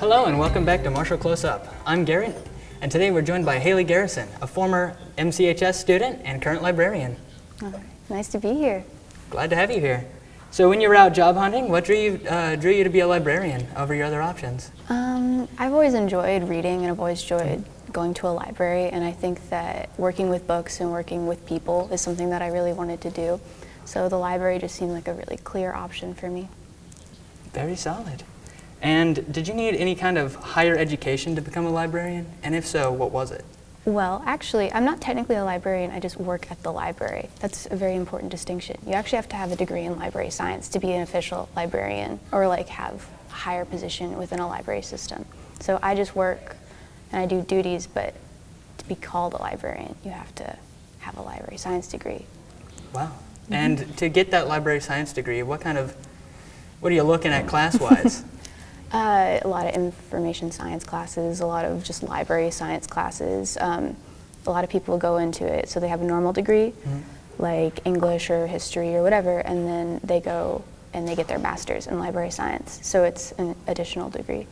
Hello and welcome back to Marshall Close Up. I'm Garrett, and today we're joined by Haley Garrison, a former MCHS student and current librarian. Nice to be here. Glad to have you here. So when you were out job hunting, what drew you to be a librarian over your other options? I've always enjoyed reading and I've always enjoyed going to a library, and I think that working with books and working with people is something that I really wanted to do. So the library just seemed like a really clear option for me. Very solid. And did you need any kind of higher education to become a librarian? And if so, what was it? Well, actually, I'm not technically a librarian, I just work at the library. That's a very important distinction. You actually have to have a degree in library science to be an official librarian or like have a higher position within a library system. So I just work and I do duties, but to be called a librarian, you have to have a library science degree. Wow. Mm-hmm. And to get that library science degree, what are you looking at class-wise? A lot of information science classes, a lot of just library science classes. A lot of people go into it, so they have a normal degree, like English or history or whatever, and then they go and they get their master's in library science. So it's an additional degree.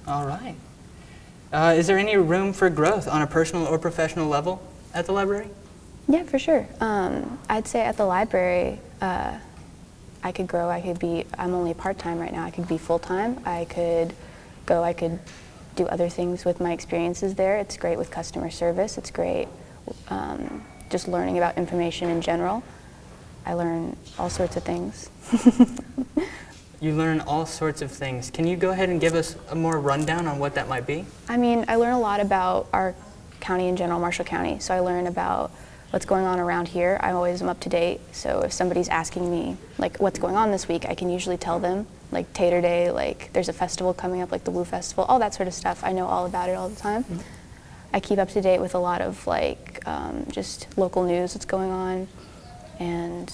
All right. Is there any room for growth on a personal or professional level at the library? Yeah, for sure. I'd say at the library, I could grow. I'm only part-time right now. I could be full-time. I could do other things with my experiences there. It's great with customer service. It's great just learning about information in general. I learn all sorts of things. You learn all sorts of things. Can you go ahead and give us a more rundown on what that might be? I mean, I learn a lot about our county in general, Marshall County. So I learn about what's going on around here. I always am up to date. So if somebody's asking me like what's going on this week, I can usually tell them, like Tater Day, like there's a festival coming up, like the Woo Festival, all that sort of stuff. I know all about it all the time. Mm-hmm. I keep up to date with a lot of like just local news that's going on, and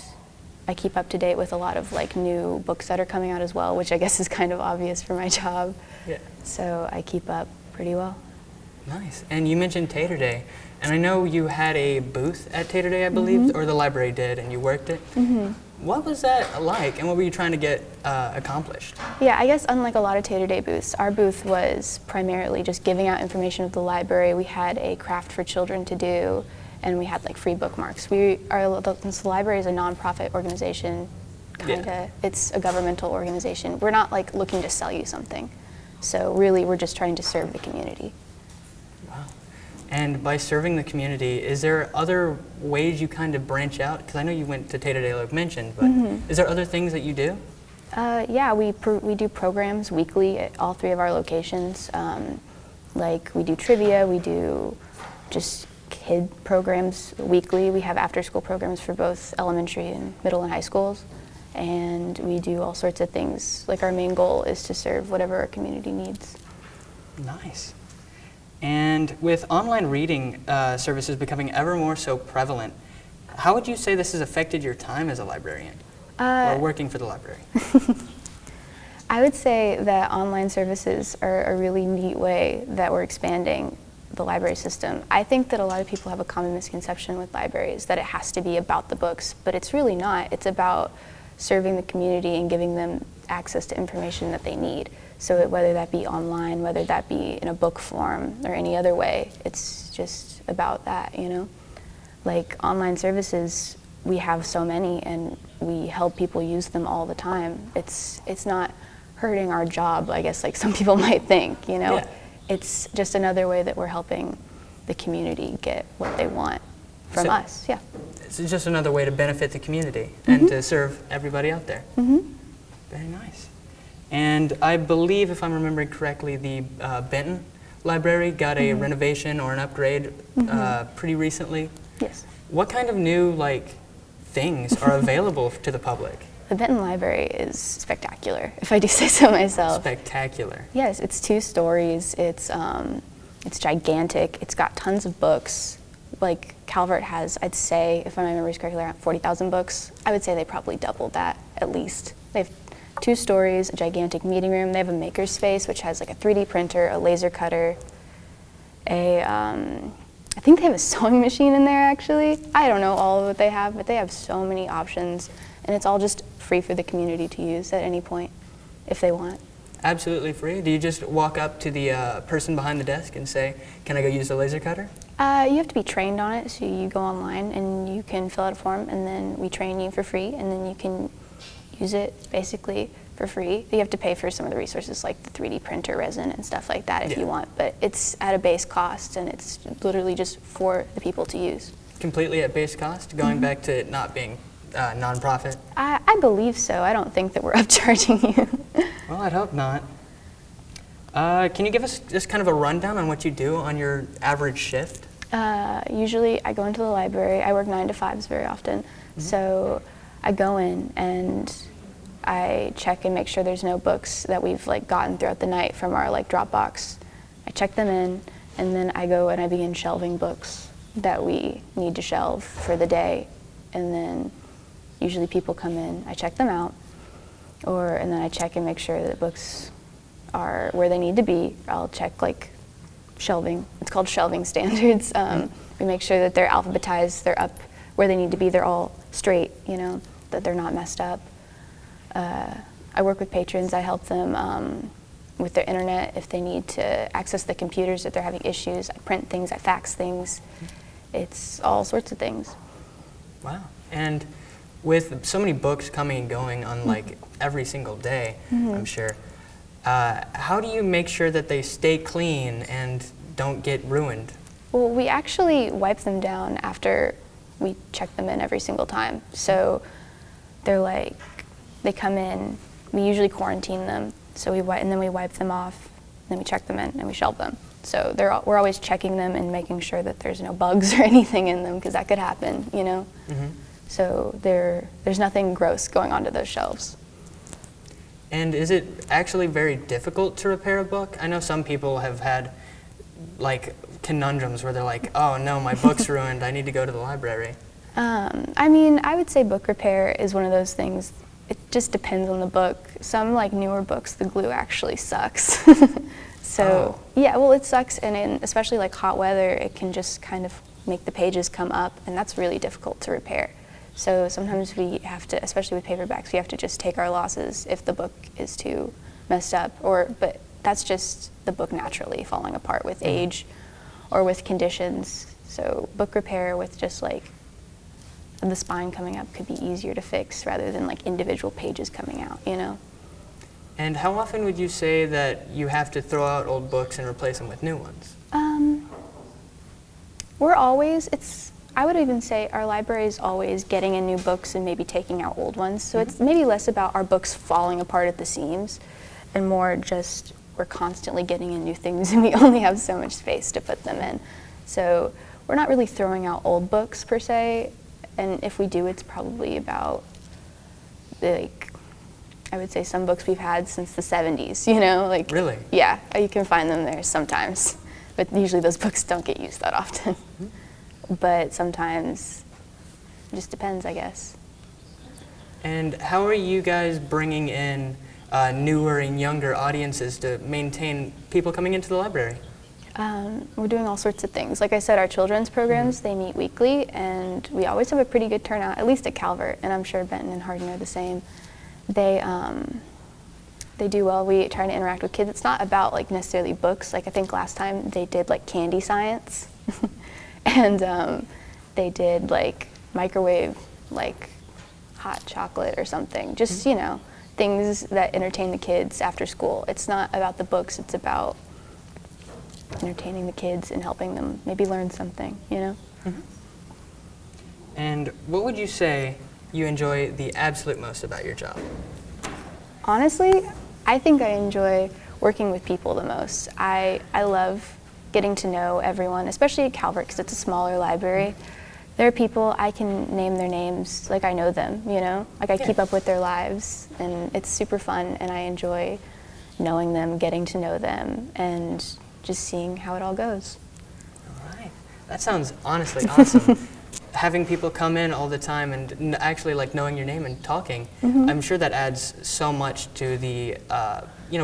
I keep up to date with a lot of like new books that are coming out as well, which I guess is kind of obvious for my job. Yeah. So I keep up pretty well. Nice. And you mentioned Tater Day, and I know you had a booth at Tater Day, I believe, or the library did, and you worked it. What was that like, and what were you trying to get accomplished? Yeah, I guess unlike a lot of Tater Day booths, our booth was primarily just giving out information of the library. We had a craft for children to do, and we had like free bookmarks. The library is a nonprofit organization, kinda. Yeah. It's a governmental organization. We're not like looking to sell you something. So really, we're just trying to serve the community. Wow. And by serving the community, is there other ways you kind of branch out? Because I know you went to Tater Day like mentioned, but is there other things that you do? Yeah, we do programs weekly at all three of our locations. Like we do trivia, we do just kid programs weekly. We have after-school programs for both elementary and middle and high schools. And we do all sorts of things. Like our main goal is to serve whatever our community needs. Nice. And with online reading services becoming ever more so prevalent, how would you say this has affected your time as a librarian or working for the library? I would say that online services are a really neat way that we're expanding the library system. I think that a lot of people have a common misconception with libraries that it has to be about the books, but it's really not. It's about serving the community and giving them access to information that they need. So whether that be online, whether that be in a book form or any other way, it's just about that, you know? Like online services, we have so many and we help people use them all the time. It's not hurting our job, I guess, like some people might think, you know? Yeah. It's just another way that we're helping the community get what they want from us, yeah. It's just another way to benefit the community and to serve everybody out there. Very nice. And I believe, if I'm remembering correctly, the Benton Library got a renovation or an upgrade pretty recently. Yes. What kind of new things are available to the public? The Benton Library is spectacular, if I do say so myself. Spectacular. Yes, it's 2 stories. It's gigantic. It's got tons of books. Like Calvert has, I'd say, if my memory is correct, around 40,000 books. I would say they probably doubled that at least. They have 2 stories, a gigantic meeting room. They have a maker space, which has like a 3D printer, a laser cutter, I think they have a sewing machine in there actually. I don't know all of what they have, but they have so many options, and it's all just free for the community to use at any point if they want. Absolutely free? Do you just walk up to the person behind the desk and say, can I go use the laser cutter? You have to be trained on it, so you go online and you can fill out a form, and then we train you for free, and then you can use it basically for free. You have to pay for some of the resources like the 3D printer resin and stuff like that if you want, but it's at a base cost, and it's literally just for the people to use. Completely at base cost, going back to it not being nonprofit? I believe so. I don't think that we're upcharging you. Well, I'd hope not. Can you give us just kind of a rundown on what you do on your average shift? Usually I go into the library. I work 9 to 5s very often. So I go in and I check and make sure there's no books that we've like gotten throughout the night from our like Dropbox. I check them in, and then I go and I begin shelving books that we need to shelve for the day. And then usually people come in, I check them out, and then I check and make sure that books are where they need to be. I'll check like shelving. It's called shelving standards. We make sure that they're alphabetized, they're up where they need to be, they're all straight, you know, that they're not messed up. I work with patrons. I help them with their internet if they need to access the computers, if they're having issues. I print things, I fax things. It's all sorts of things. Wow. And with so many books coming and going on like every single day, I'm sure, how do you make sure that they stay clean and don't get ruined? Well, we actually wipe them down after we check them in every single time. So they're like, they come in, we usually quarantine them, so and then we wipe them off, then we check them in and we shelve them. So we're always checking them and making sure that there's no bugs or anything in them, because that could happen, you know? So there's nothing gross going onto those shelves. And is it actually very difficult to repair a book? I know some people have had like conundrums where they're like, oh no, my book's ruined, I need to go to the library. I mean, I would say book repair is one of those things. It just depends on the book. Some like newer books, the glue actually sucks. So yeah, well, it sucks, and especially like hot weather, it can just kind of make the pages come up, and that's really difficult to repair. So sometimes we have to, especially with paperbacks, we have to just take our losses if the book is too messed up, but that's just the book naturally falling apart with age or with conditions. So book repair with just like the spine coming up could be easier to fix rather than like individual pages coming out, you know? And how often would you say that you have to throw out old books and replace them with new ones? I would even say our library is always getting in new books and maybe taking out old ones. So it's maybe less about our books falling apart at the seams and more just we're constantly getting in new things and we only have so much space to put them in. So we're not really throwing out old books per se, and if we do, it's probably about I would say some books we've had since the 70s, you know? Like, really? Yeah, you can find them there sometimes, but usually those books don't get used that often. But sometimes it just depends, I guess. And how are you guys bringing in newer and younger audiences to maintain people coming into the library? We're doing all sorts of things. Like I said, our children's programs, they meet weekly, and we always have a pretty good turnout, at least at Calvert, and I'm sure Benton and Hardin are the same. They do well. We try to interact with kids. It's not about like necessarily books. Like I think last time they did like candy science, and they did like microwave like hot chocolate or something. Just you know, things that entertain the kids after school. It's not about the books. It's about entertaining the kids and helping them maybe learn something. You know. And what would you say you enjoy the absolute most about your job? Honestly, I think I enjoy working with people the most. I love getting to know everyone, especially at Calvert because it's a smaller library. There are people I can name their names like I know them, you know? Like I keep up with their lives, and it's super fun, and I enjoy knowing them, getting to know them, and just seeing how it all goes. All right. That sounds honestly awesome. Having people come in all the time and actually like knowing your name and talking, I'm sure that adds so much to the,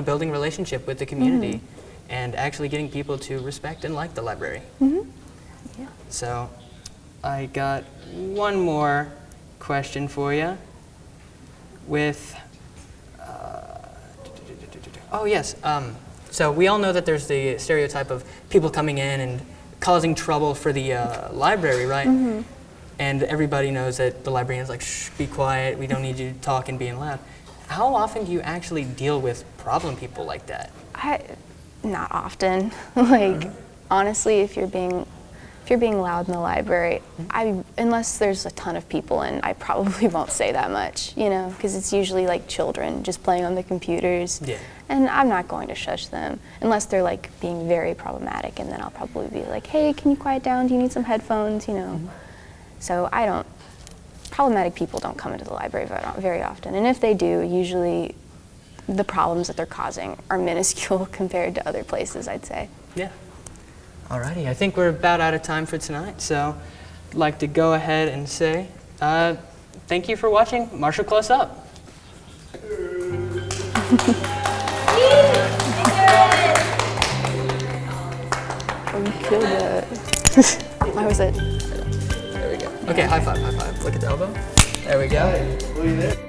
building relationship with the community and actually getting people to respect and like the library. Yeah. So I got one more question for you with, Oh, yes. So we all know that there's the stereotype of people coming in and causing trouble for the library, right? Mm-hmm. And everybody knows that the librarian's like, shh, be quiet, we don't need you talking, being loud. How often do you actually deal with problem people like that? Not often. Like, honestly, if you're being loud in the library, unless there's a ton of people in, I probably won't say that much, you know, because it's usually like children just playing on the computers. Yeah. And I'm not going to shush them unless they're like being very problematic, and then I'll probably be like, hey, can you quiet down? Do you need some headphones? You know. Mm-hmm. So problematic people don't come into the library very often. And if they do, usually the problems that they're causing are minuscule compared to other places, I'd say. Yeah. Alrighty, I think we're about out of time for tonight, so I'd like to go ahead and say thank you for watching Marshall Close Up. Oh, you killed it. Why was it? There we go. Okay, high five, high five. Look at the elbow. There we go.